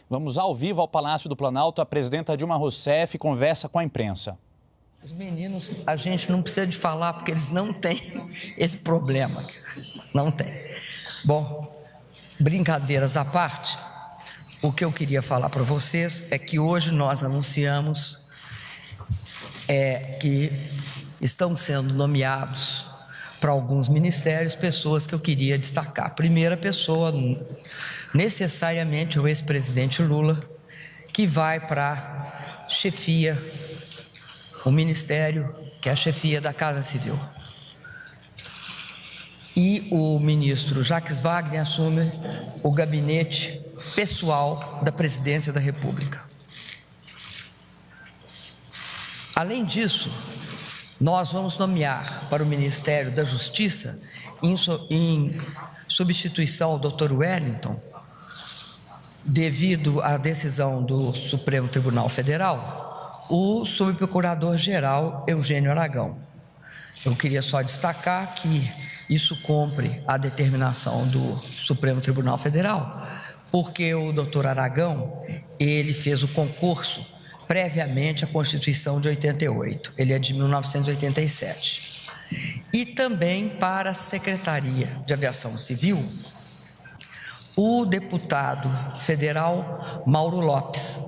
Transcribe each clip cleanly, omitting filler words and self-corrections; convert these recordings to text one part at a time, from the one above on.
Vamos ao vivo ao Palácio do Planalto. A presidenta Dilma Rousseff conversa com a imprensa. Os meninos, a gente não precisa de falar porque eles não têm esse problema. Não tem. Bom, brincadeiras à parte, o que eu queria falar para vocês é que hoje nós anunciamos que estão sendo nomeados para alguns ministérios pessoas que eu queria destacar. A primeira pessoa, necessariamente, é o ex-presidente Lula, que vai para a chefia, o ministério que é a chefia da Casa Civil. E o ministro Jacques Wagner assume o gabinete pessoal da Presidência da República. Além disso, nós vamos nomear para o Ministério da Justiça, em substituição ao Dr. Wellington, devido à decisão do Supremo Tribunal Federal, o subprocurador-geral Eugênio Aragão. Eu queria só destacar que isso cumpre a determinação do Supremo Tribunal Federal, porque o Dr. Aragão, ele fez o concurso previamente à Constituição de 88, ele é de 1987. E também para a Secretaria de Aviação Civil, o deputado federal Mauro Lopes,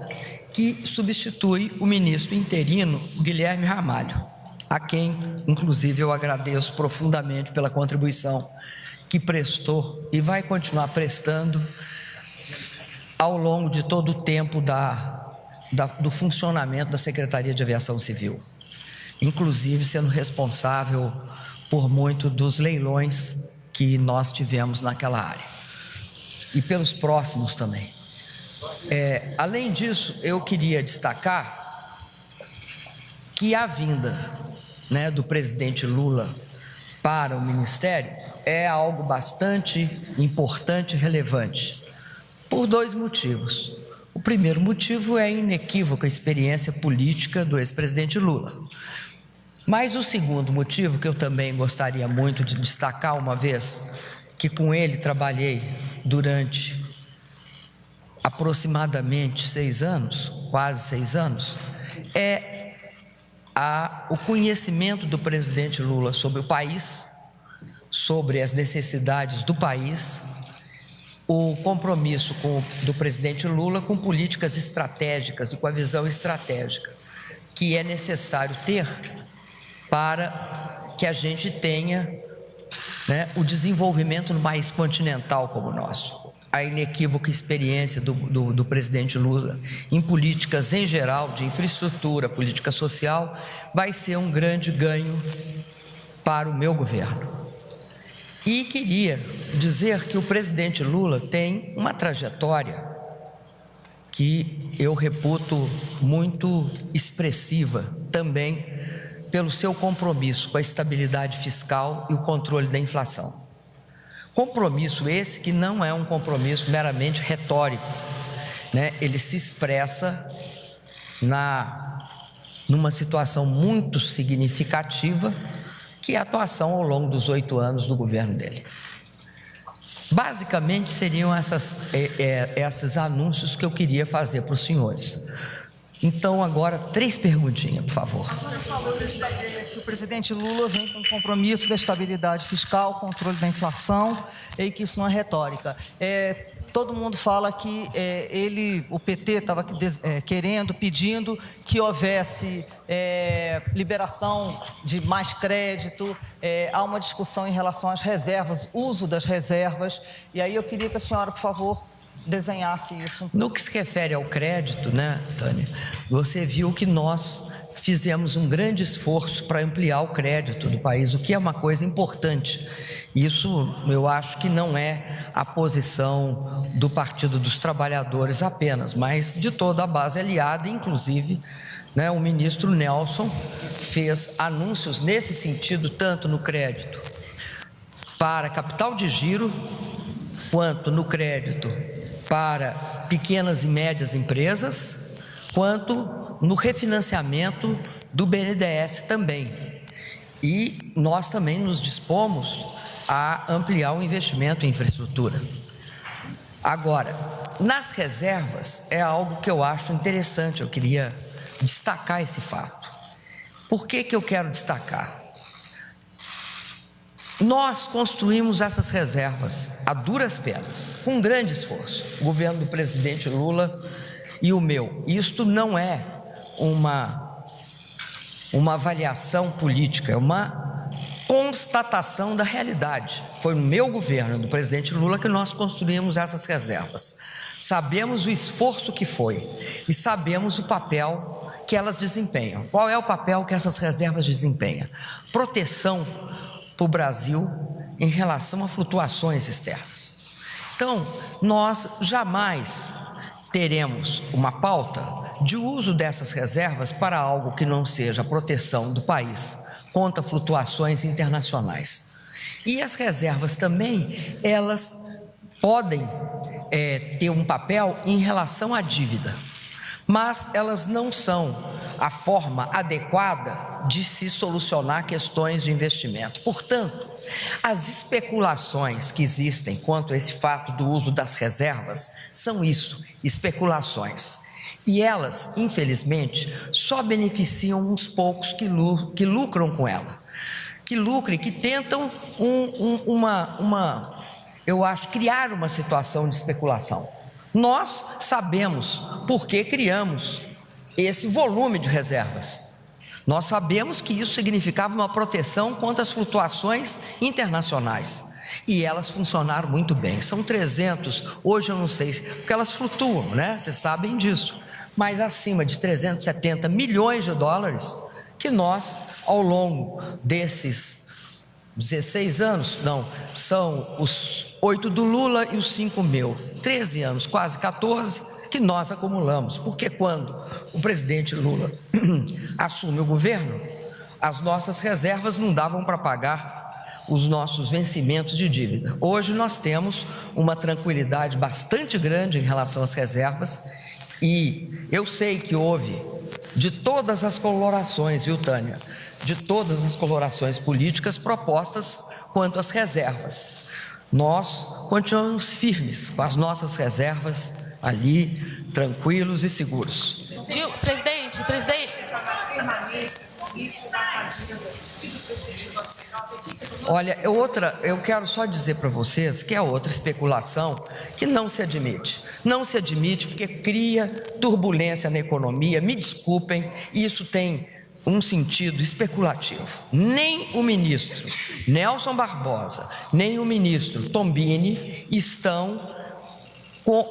que substitui o ministro interino Guilherme Ramalho, a quem, inclusive, eu agradeço profundamente pela contribuição que prestou e vai continuar prestando ao longo de todo o tempo do funcionamento da Secretaria de Aviação Civil, inclusive sendo responsável por muitos dos leilões que nós tivemos naquela área e pelos próximos também. Além disso, eu queria destacar que a vinda, do presidente Lula para o Ministério é algo bastante importante e relevante, por dois motivos. O primeiro motivo é a inequívoca experiência política do ex-presidente Lula. Mas o segundo motivo, que eu também gostaria muito de destacar, uma vez que com ele trabalhei durante aproximadamente 6 anos, quase 6 anos, é o conhecimento do presidente Lula sobre o país, sobre as necessidades do país, o compromisso do presidente Lula com políticas estratégicas e com a visão estratégica que é necessário ter para que a gente tenha o desenvolvimento no país continental como o nosso. A inequívoca experiência do presidente Lula em políticas em geral, de infraestrutura, política social, vai ser um grande ganho para o meu governo. E queria dizer que o presidente Lula tem uma trajetória que eu reputo muito expressiva também pelo seu compromisso com a estabilidade fiscal e o controle da inflação. Compromisso esse que não é um compromisso meramente retórico, Ele se expressa numa situação muito significativa, que é a atuação ao longo dos 8 anos do governo dele. Basicamente, seriam esses anúncios que eu queria fazer para os senhores. Então, agora, 3 perguntinhas, por favor. Agora falou que o presidente Lula vem com um compromisso da estabilidade fiscal, controle da inflação, e que isso não é retórica. Todo mundo fala que o PT estava pedindo que houvesse liberação de mais crédito, há uma discussão em relação às reservas, uso das reservas, e aí eu queria que a senhora, por favor, desenhasse isso. No que se refere ao crédito, Tânia, você viu que nós fizemos um grande esforço para ampliar o crédito do país, o que é uma coisa importante. Isso eu acho que não é a posição do Partido dos Trabalhadores apenas, mas de toda a base aliada, inclusive, o ministro Nelson fez anúncios nesse sentido, tanto no crédito para capital de giro, quanto no crédito para pequenas e médias empresas, quanto no refinanciamento do BNDES também. E nós também nos dispomos a ampliar o investimento em infraestrutura. Agora, nas reservas é algo que eu acho interessante, eu queria destacar esse fato. Por que eu quero destacar? Nós construímos essas reservas a duras penas, com grande esforço, o governo do presidente Lula e o meu. Isto não é uma avaliação política, é uma constatação da realidade. Foi no meu governo, do presidente Lula, que nós construímos essas reservas. Sabemos o esforço que foi e sabemos o papel que elas desempenham. Qual é o papel que essas reservas desempenham? Proteção para o Brasil em relação a flutuações externas. Então, nós jamais teremos uma pauta de uso dessas reservas para algo que não seja a proteção do país contra flutuações internacionais. E as reservas também, elas podem ter um papel em relação à dívida, mas elas não são a forma adequada de se solucionar questões de investimento. Portanto, as especulações que existem quanto a esse fato do uso das reservas são isso, especulações. E elas, infelizmente, só beneficiam uns poucos que lucram com ela, que tentam eu acho, criar uma situação de especulação. Nós sabemos por que criamos esse volume de reservas. Nós sabemos que isso significava uma proteção contra as flutuações internacionais. E elas funcionaram muito bem. São 300, hoje eu não sei, porque elas flutuam, né? Vocês sabem disso. Mas acima de 370 milhões de dólares que nós, ao longo desses 16 anos, não, são os 8 do Lula e os 5 meu, 13 anos, quase 14, que nós acumulamos, porque quando o presidente Lula assume o governo, as nossas reservas não davam para pagar os nossos vencimentos de dívida. Hoje nós temos uma tranquilidade bastante grande em relação às reservas e eu sei que houve de todas as colorações, viu, Tânia? De todas as colorações políticas propostas quanto às reservas. Nós continuamos firmes com as nossas reservas ali, tranquilos e seguros. Presidente. Olha, eu quero só dizer para vocês que é outra especulação que não se admite. Não se admite porque cria turbulência na economia. Me desculpem, isso tem um sentido especulativo. Nem o ministro Nelson Barbosa, nem o ministro Tombini estão com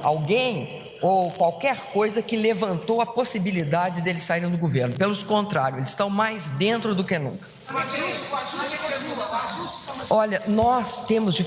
alguém ou qualquer coisa que levantou a possibilidade deles saírem do governo. Pelo contrário, eles estão mais dentro do que nunca. Olha, nós temos de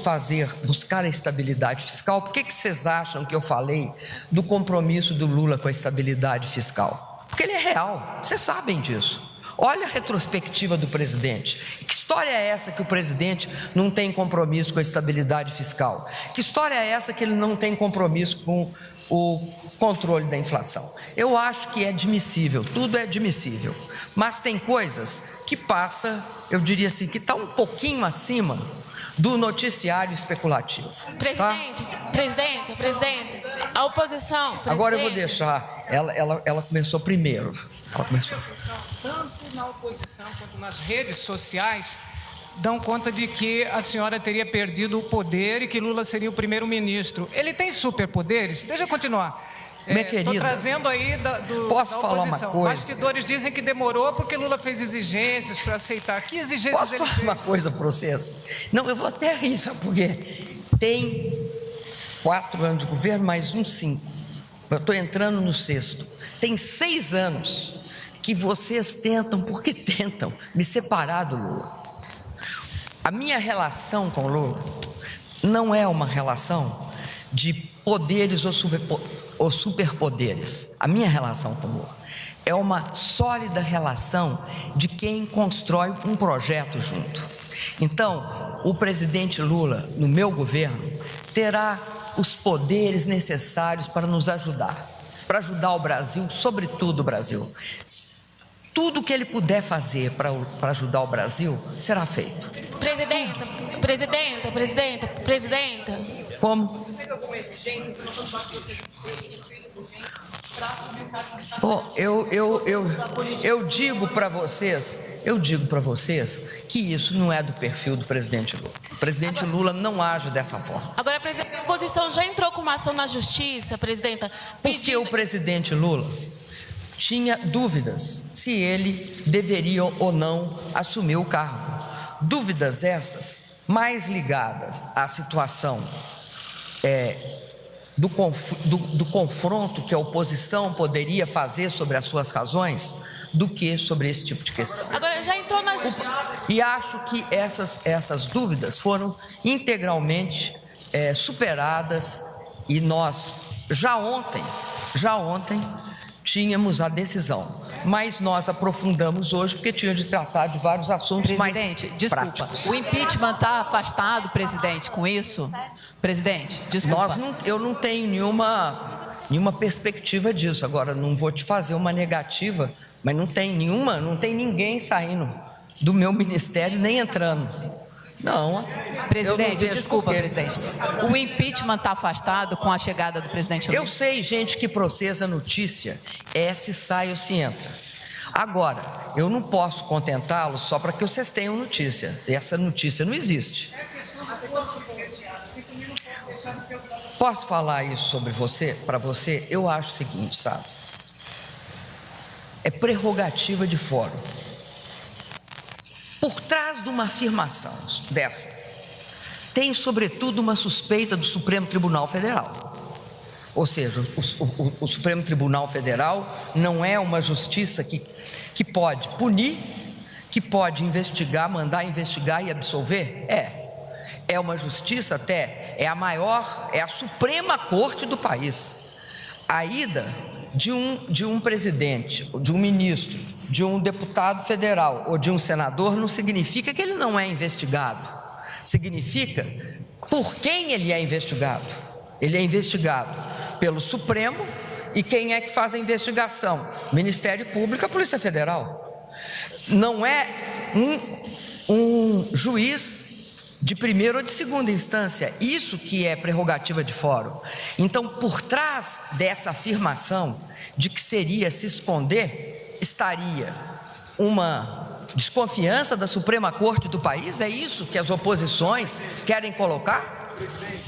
buscar a estabilidade fiscal. Por que vocês acham que eu falei do compromisso do Lula com a estabilidade fiscal? Porque ele é real, vocês sabem disso. Olha a retrospectiva do presidente. Que história é essa que o presidente não tem compromisso com a estabilidade fiscal? Que história é essa que ele não tem compromisso com o controle da inflação? Eu acho que é admissível, tudo é admissível, mas tem coisas que passa, eu diria assim, que está um pouquinho acima do noticiário especulativo. Presidente, a oposição... Presidente. Agora eu vou deixar, ela começou primeiro. Tanto na oposição quanto nas redes sociais dão conta de que a senhora teria perdido o poder e que Lula seria o primeiro-ministro. Ele tem superpoderes? Deixa eu continuar. Minha querida, estou trazendo aí posso da falar oposição. uma coisa? Bastidores dizem que demorou porque Lula fez exigências para aceitar. Que exigências posso ele falar fez? uma coisa para vocês? Não, eu vou até rir, sabe por quê? Tem 4 anos de governo, mais 5. Eu estou entrando no 6º. Tem 6 anos que vocês tentam me separar do Lula. A minha relação com o Lula não é uma relação de poderes ou superpoderes. A minha relação com o Lula é uma sólida relação de quem constrói um projeto junto. Então, o presidente Lula, no meu governo, terá os poderes necessários para nos ajudar, para ajudar o Brasil, sobretudo o Brasil. Tudo que ele puder fazer para ajudar o Brasil será feito. Presidenta. Como? Bom, eu digo para vocês que isso não é do perfil do presidente Lula. O presidente Lula não age dessa forma. Agora, presidente, a oposição já entrou com uma ação na justiça, presidenta. Porque o presidente Lula tinha dúvidas se ele deveria ou não assumir o cargo. Dúvidas essas mais ligadas à situação do confronto que a oposição poderia fazer sobre as suas razões do que sobre esse tipo de questão. Agora, já entrou na justiça. E acho que essas dúvidas foram integralmente superadas e nós já ontem tínhamos a decisão. Mas nós aprofundamos hoje porque tinha de tratar de vários assuntos mais práticos. O impeachment está afastado, presidente, com isso? Presidente, desculpa. Eu não tenho nenhuma perspectiva disso. Agora, não vou te fazer uma negativa, mas não tem ninguém saindo do meu ministério nem entrando. Não. Presidente, desculpa, presidente. O impeachment está afastado com a chegada do presidente Lula? Eu sei, gente que processa notícia, se sai ou se entra. Agora, eu não posso contentá-los só para que vocês tenham notícia. Essa notícia não existe. Posso falar isso sobre você? Para você, eu acho o seguinte, sabe? É prerrogativa de fórum. Por trás de uma afirmação dessa, tem sobretudo uma suspeita do Supremo Tribunal Federal. Ou seja, o Supremo Tribunal Federal não é uma justiça que pode punir, que pode investigar, mandar investigar e absolver? É uma justiça é a Suprema Corte do país. A ida de um presidente, de um ministro, de um deputado federal ou de um senador não significa que ele não é investigado. Significa por quem ele é investigado. Ele é investigado pelo Supremo e quem é que faz a investigação? Ministério Público, a Polícia Federal. Não é um juiz de primeira ou de segunda instância. Isso que é prerrogativa de fórum. Então, por trás dessa afirmação de que seria se esconder, estaria uma desconfiança da Suprema Corte do país? É isso que as oposições querem colocar? Presidente,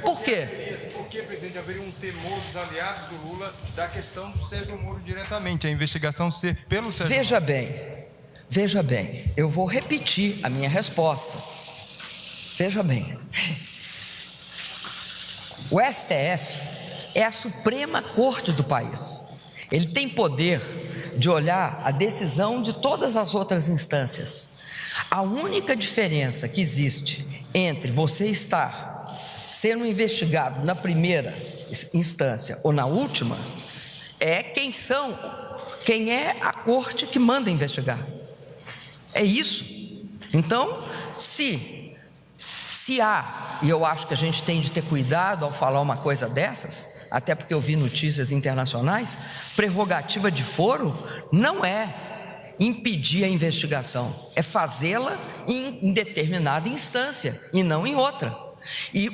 por quê? Porque, presidente, haveria um temor dos aliados do Lula da questão do Sérgio Moro diretamente, a investigação ser pelo Sérgio Moro. Veja bem, eu vou repetir a minha resposta. Veja bem, o STF é a Suprema Corte do país. Ele tem poder de olhar a decisão de todas as outras instâncias. A única diferença que existe entre você estar sendo investigado na primeira instância ou na última é quem é a corte que manda investigar. É isso. Então, se há, e eu acho que a gente tem de ter cuidado ao falar uma coisa dessas, até porque eu vi notícias internacionais, prerrogativa de foro não é impedir a investigação, é fazê-la em determinada instância e não em outra. E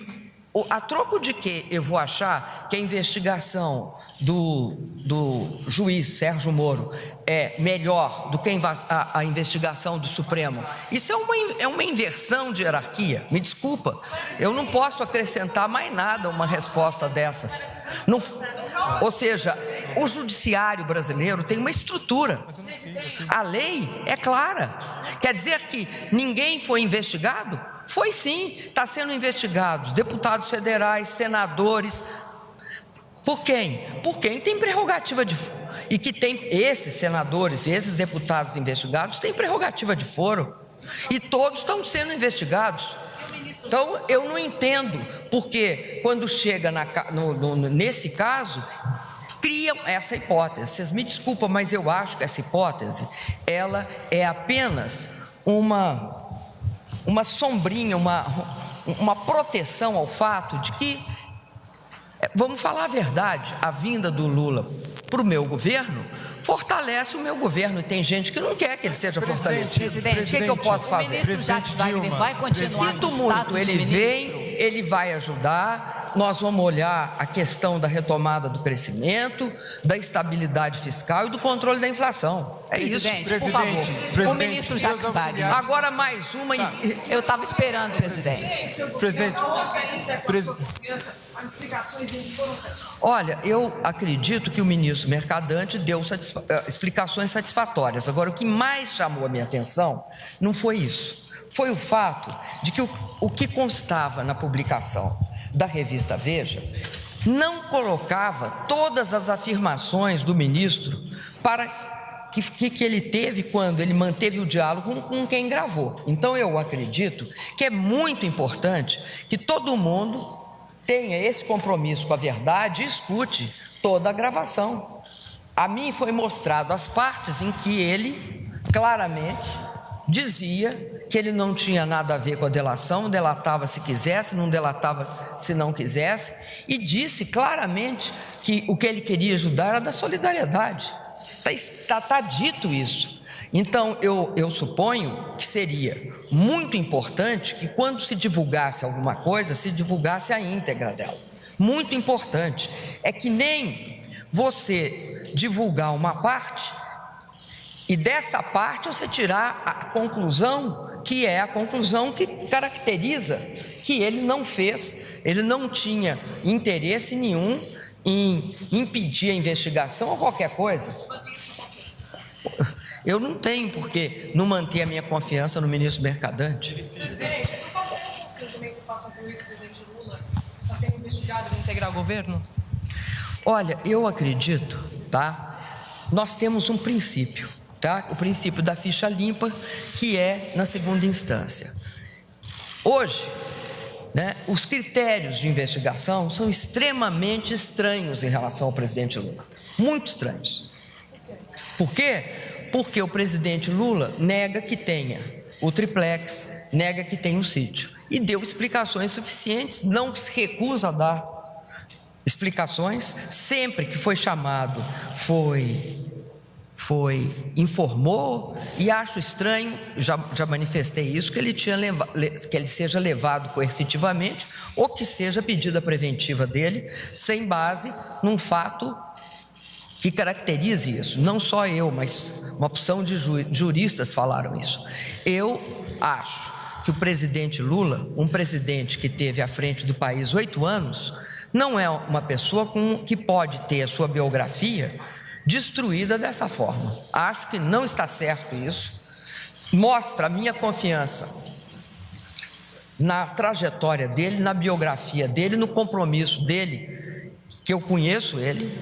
a troco de que eu vou achar que a investigação do juiz Sérgio Moro é melhor do que a investigação do Supremo, isso é uma inversão de hierarquia. Me desculpa, eu não posso acrescentar mais nada a uma resposta dessas. Não, ou seja, o judiciário brasileiro tem uma estrutura, a lei é clara. Quer dizer que ninguém foi investigado? Foi sim, está sendo investigados deputados federais, senadores. Por quem? Por quem tem prerrogativa de foro. E que tem esses senadores, esses deputados investigados, têm prerrogativa de foro. E todos estão sendo investigados. Então, eu não entendo porque quando chega nesse caso, criam essa hipótese. Vocês me desculpam, mas eu acho que essa hipótese, ela é apenas uma sombrinha, uma proteção ao fato de que, vamos falar a verdade, a vinda do Lula para o meu governo, fortalece o meu governo. E tem gente que não quer que ele seja fortalecido. Presidente, o que eu posso fazer? O ministro Jacques Wagner vai continuar Sinto no muito, status ele de vem, ministro? ele vai ajudar. Nós vamos olhar a questão da retomada do crescimento, da estabilidade fiscal e do controle da inflação. É isso. Presidente, por favor. O ministro Jacques Wagner. Agora mais uma... Eu estava esperando, presidente. Presidente. Olha, eu acredito que o ministro Mercadante deu explicações satisfatórias. Agora, o que mais chamou a minha atenção não foi isso. Foi o fato de que o que constava na publicação da revista Veja não colocava todas as afirmações do ministro para que ele teve quando ele manteve o diálogo com quem gravou. Então, eu acredito que é muito importante que todo mundo tenha esse compromisso com a verdade e escute toda a gravação. A mim foi mostrado as partes em que ele claramente dizia que ele não tinha nada a ver com a delação, delatava se quisesse, não delatava se não quisesse, e disse claramente que o que ele queria ajudar era da solidariedade. Está dito isso. Então, eu suponho que seria muito importante que quando se divulgasse alguma coisa, se divulgasse a íntegra dela. Muito importante. É que nem você divulgar uma parte e dessa parte você tirar a conclusão, que é a conclusão que caracteriza que ele não fez, ele não tinha interesse nenhum em impedir a investigação ou qualquer coisa. Eu não tenho por que não manter a minha confiança no ministro Mercadante. Presidente, por favor, o documento para concluir que o presidente Lula está sendo investigado de integrar o governo? Olha, eu acredito, tá? Nós temos um princípio, tá? O princípio da ficha limpa, que é na segunda instância. Hoje, né, os critérios de investigação são extremamente estranhos em relação ao presidente Lula. Muito estranhos. Por quê? Porque o presidente Lula nega que tenha o triplex, nega que tenha o sítio. E deu explicações suficientes, não se recusa a dar explicações. Sempre que foi chamado, informou, e acho estranho, já manifestei isso, que ele seja levado coercitivamente ou que seja pedida preventiva dele, sem base num fato que caracterize isso. Não só eu, mas uma opção de juristas falaram isso. Eu acho que o presidente Lula, um presidente que esteve à frente do país 8 anos, não é uma pessoa que pode ter a sua biografia destruída dessa forma. Acho que não está certo isso. Mostra a minha confiança na trajetória dele, na biografia dele, no compromisso dele, que eu conheço ele,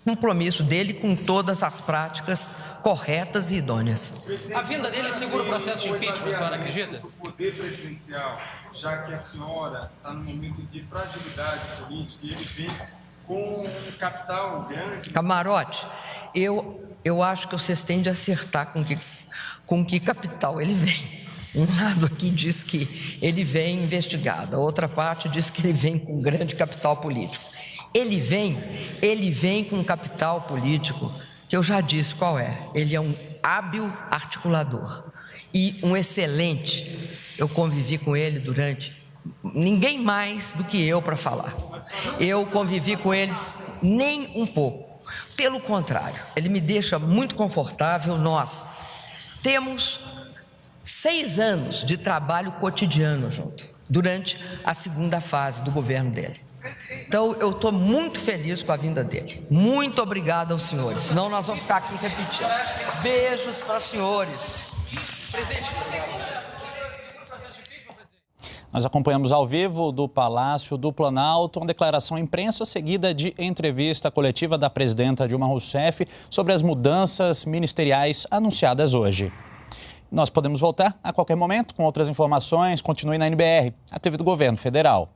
compromisso dele com todas as práticas corretas e idôneas. A vinda dele segura o processo de impeachment, a senhora acredita? O poder presidencial, já que a senhora está num momento de fragilidade política e ele vem com um capital grande... Camarote, eu acho que vocês têm de acertar com que capital ele vem. Um lado aqui diz que ele vem investigado, a outra parte diz que ele vem com grande capital político. Ele vem com um capital político que eu já disse qual é. Ele é um hábil articulador e um excelente. Eu convivi com ele durante... Ninguém mais do que eu para falar. Eu convivi com eles nem um pouco. Pelo contrário, ele me deixa muito confortável. Nós temos 6 anos de trabalho cotidiano junto, durante a segunda fase do governo dele. Então, eu estou muito feliz com a vinda dele. Muito obrigado aos senhores. Senão nós vamos ficar aqui repetindo. Beijos para os senhores. Nós acompanhamos ao vivo do Palácio do Planalto uma declaração à imprensa seguida de entrevista coletiva da presidenta Dilma Rousseff sobre as mudanças ministeriais anunciadas hoje. Nós podemos voltar a qualquer momento com outras informações. Continue na NBR, a TV do Governo Federal.